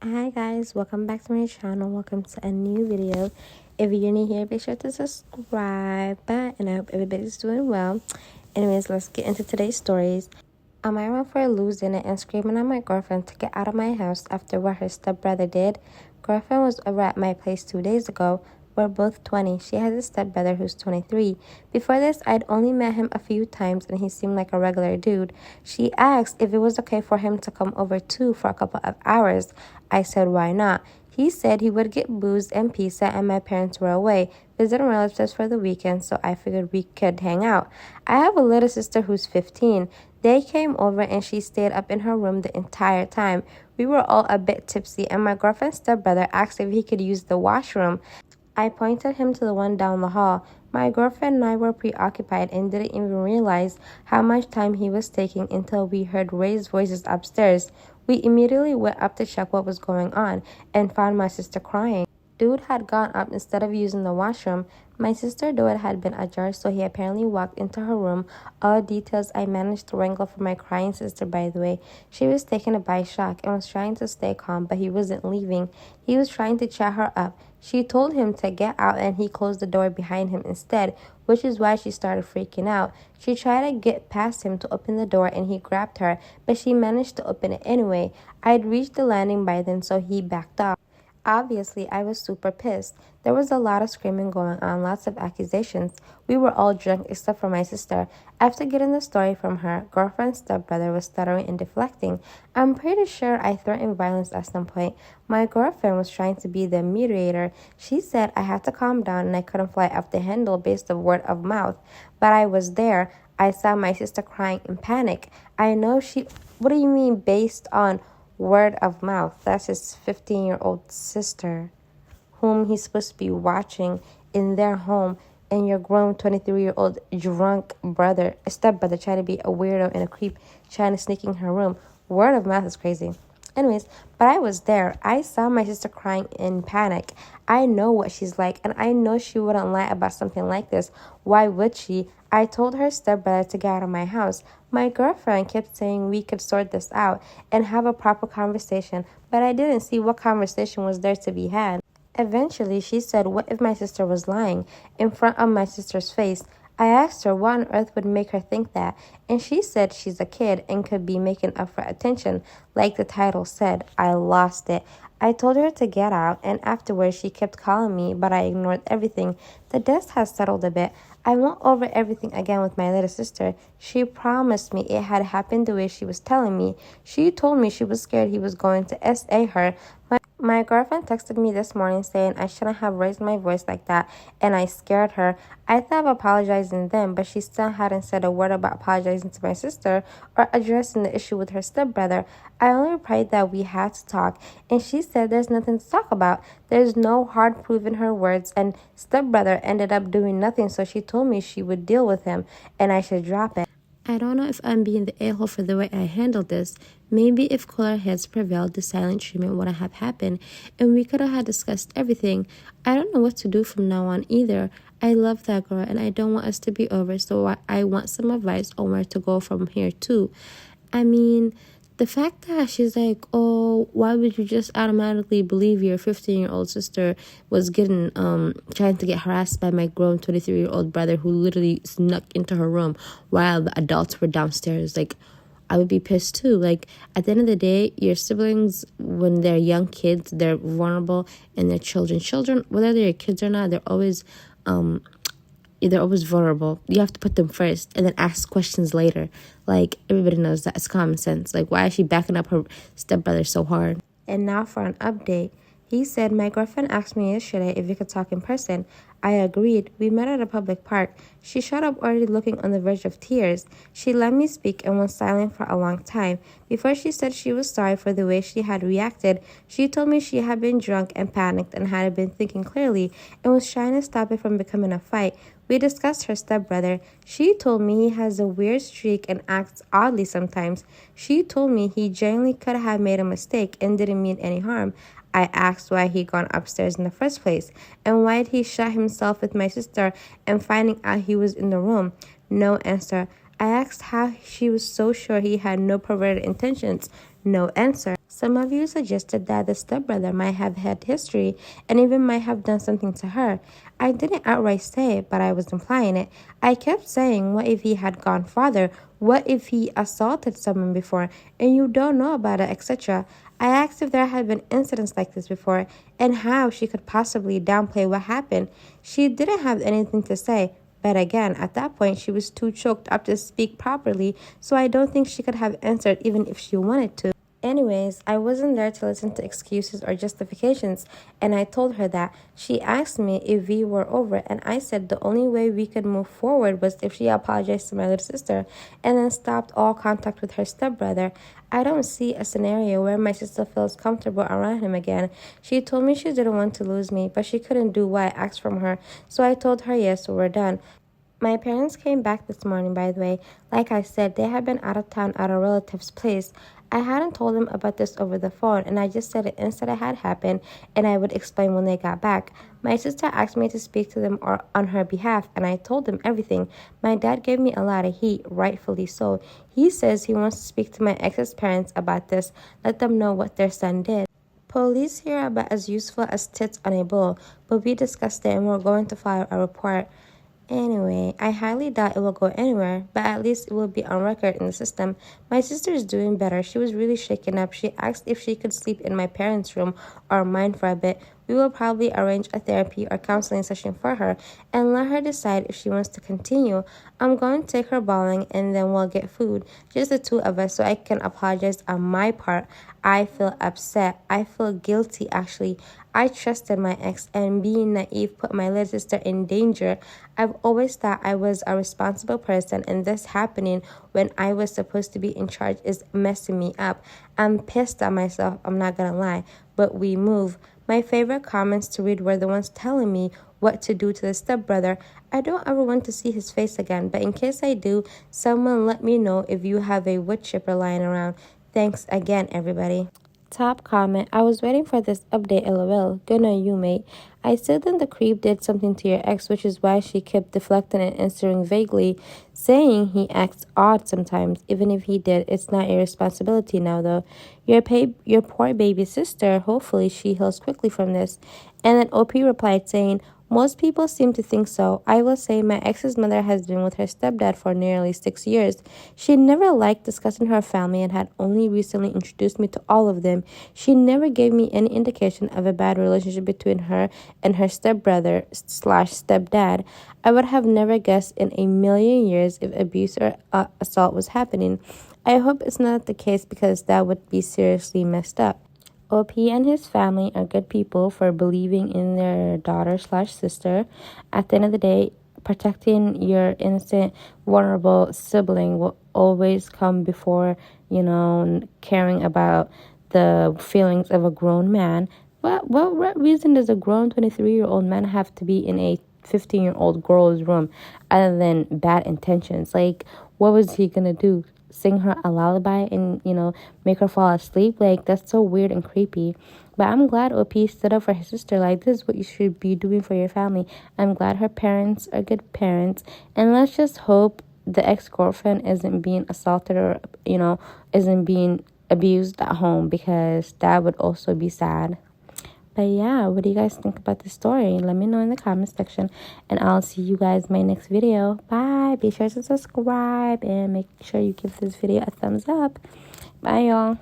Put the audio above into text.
Hi guys, welcome back to my channel. Welcome to a new video. If you're new here, be sure to subscribe. And I hope everybody's doing well. Anyways, let's get into today's stories. I went for losing it and screaming at my girlfriend to get out of my house after what her stepbrother did. Girlfriend was over at my place 2 days ago. We're both 20. She has a stepbrother who's 23. Before this, I'd only met him a few times and he seemed like a regular dude. She asked if it was okay for him to come over too for a couple of hours. I said, why not? He said he would get booze and pizza and my parents were away, visiting relatives for the weekend, so I figured we could hang out. I have a little sister who's 15. They came over and she stayed up in her room the entire time. We were all a bit tipsy and my girlfriend's stepbrother asked if he could use the washroom. I pointed him to the one down the hall. My girlfriend and I were preoccupied and didn't even realize how much time he was taking until we heard raised voices upstairs. We immediately went up to check what was going on and found my sister crying. Dude had gone up instead of using the washroom. My sister's door had been ajar, so he apparently walked into her room. All details I managed to wrangle from my crying sister, by the way. She was taken by shock and was trying to stay calm, but he wasn't leaving. He was trying to chat her up. She told him to get out and he closed the door behind him instead, which is why she started freaking out. She tried to get past him to open the door and he grabbed her, but she managed to open it anyway. I'd reached the landing by then, so he backed off. Obviously, I was super pissed. There was a lot of screaming going on, lots of accusations. We were all drunk except for my sister. After getting the story from her, girlfriend's stepbrother was stuttering and deflecting. I'm pretty sure I threatened violence at some point. My girlfriend was trying to be the mediator. She said I had to calm down and I couldn't fly off the handle based on word of mouth. But I was there. I saw my sister crying in panic. I know she... What do you mean based on word of mouth? That's his 15-year-old sister, whom he's supposed to be watching in their home, and your grown 23-year-old drunk stepbrother trying to be a weirdo and a creep, trying to sneak in her room. Word of mouth is crazy. Anyways, but I was there. I saw my sister crying in panic. I know what she's like, and I know she wouldn't lie about something like this. Why would she? I told her stepbrother to get out of my house. My girlfriend kept saying we could sort this out and have a proper conversation, but I didn't see what conversation was there to be had. Eventually, she said, what if my sister was lying in front of my sister's face? I asked her what on earth would make her think that, and she said she's a kid and could be making up for attention, like the title said. I lost it. I told her to get out, and afterwards she kept calling me, but I ignored everything. The dust has settled a bit. I went over everything again with my little sister. She promised me it had happened the way she was telling me. She told me she was scared he was going to SA her. My girlfriend texted me this morning saying I shouldn't have raised my voice like that, and I scared her. I thought of apologizing then, but she still hadn't said a word about apologizing to my sister or addressing the issue with her stepbrother. I only replied that we had to talk, and she said there's nothing to talk about. There's no hard proof in her words, and stepbrother ended up doing nothing, so she told me she would deal with him, and I should drop it. I don't know if I'm being the a-hole for the way I handled this. Maybe if cooler heads prevailed, the silent treatment wouldn't have happened, and we could have had discussed everything. I don't know what to do from now on either. I love that girl, and I don't want us to be over, so I want some advice on where to go from here, too. I mean, the fact that she's like, oh, why would you just automatically believe your 15-year-old sister was getting, trying to get harassed by my grown 23-year-old brother who literally snuck into her room while the adults were downstairs? Like, I would be pissed too. Like, at the end of the day, your siblings, when they're young kids, they're vulnerable, and they're children, whether they're your kids or not, they're always vulnerable. You have to put them first and then ask questions later. Like, everybody knows that. It's common sense. Like, why is she backing up her stepbrother so hard? And now for an update. He said, my girlfriend asked me yesterday if we could talk in person. I agreed. We met at a public park. She shut up already looking on the verge of tears. She let me speak and was silent for a long time. Before she said she was sorry for the way she had reacted, she told me she had been drunk and panicked and hadn't been thinking clearly and was trying to stop it from becoming a fight. We discussed her stepbrother. She told me he has a weird streak and acts oddly sometimes. She told me he genuinely could have made a mistake and didn't mean any harm. I asked why he'd gone upstairs in the first place, and why he shot himself with my sister and finding out he was in the room. No answer. I asked how she was so sure he had no perverted intentions. No answer. Some of you suggested that the stepbrother might have had history and even might have done something to her. I didn't outright say it, but I was implying it. I kept saying, what if he had gone farther? What if he assaulted someone before and you don't know about it, etc.? I asked if there had been incidents like this before and how she could possibly downplay what happened. She didn't have anything to say. But again, at that point, she was too choked up to speak properly, so I don't think she could have answered even if she wanted to. Anyways, I wasn't there to listen to excuses or justifications, and I told her that. She asked me if we were over, and I said the only way we could move forward was if she apologized to my little sister and then stopped all contact with her stepbrother. I don't see a scenario where my sister feels comfortable around him again. She told me she didn't want to lose me, but she couldn't do what I asked from her, so I told her yes, so we're done. My parents came back this morning, by the way. Like I said, they had been out of town at a relative's place. I hadn't told them about this over the phone, and I just said it instead it had happened, and I would explain when they got back. My sister asked me to speak to them on her behalf, and I told them everything. My dad gave me a lot of heat, rightfully so. He says he wants to speak to my ex's parents about this, let them know what their son did. Police here are about as useful as tits on a bull, but we discussed it and we're going to file a report. Anyway, I highly doubt it will go anywhere, but at least it will be on record in the system. My sister is doing better. She was really shaken up. She asked if she could sleep in my parents' room or mine for a bit. We will probably arrange a therapy or counseling session for her and let her decide if she wants to continue. I'm going to take her bowling and then we'll get food, just the two of us, so I can apologize on my part. I feel upset. I feel guilty, actually. I trusted my ex, and being naive put my little sister in danger. I've always thought I was a responsible person, and this happening when I was supposed to be in charge is messing me up. I'm pissed at myself, I'm not gonna lie, but we move. My favorite comments to read were the ones telling me what to do to the stepbrother. I don't ever want to see his face again, but in case I do, someone let me know if you have a wood chipper lying around. Thanks again, everybody. Top comment, I was waiting for this update, lol. Good on you, mate. I still think the creep did something to your ex, which is why she kept deflecting and answering vaguely, saying he acts odd sometimes. Even if he did, it's not your responsibility now, though. Your poor baby sister, hopefully she heals quickly from this. And then OP replied saying, most people seem to think so. I will say my ex's mother has been with her stepdad for nearly 6 years. She never liked discussing her family and had only recently introduced me to all of them. She never gave me any indication of a bad relationship between her and her stepbrother/stepdad. I would have never guessed in a million years if abuse or assault was happening. I hope it's not the case because that would be seriously messed up. OP and his family are good people for believing in their daughter/sister. At the end of the day, protecting your innocent, vulnerable sibling will always come before, caring about the feelings of a grown man. What reason does a grown 23-year-old man have to be in a 15-year-old girl's room other than bad intentions? Like, what was he gonna do? Sing her a lullaby and, make her fall asleep? Like, that's so weird and creepy. But I'm glad OP stood up for his sister. Like, this is what you should be doing for your family. I'm glad her parents are good parents. And let's just hope the ex-girlfriend isn't being assaulted or, isn't being abused at home, because that would also be sad. But yeah, what do you guys think about this story? Let me know in the comment section, and I'll see you guys in my next video. Bye. Be sure to subscribe and make sure you give this video a thumbs up. Bye, y'all.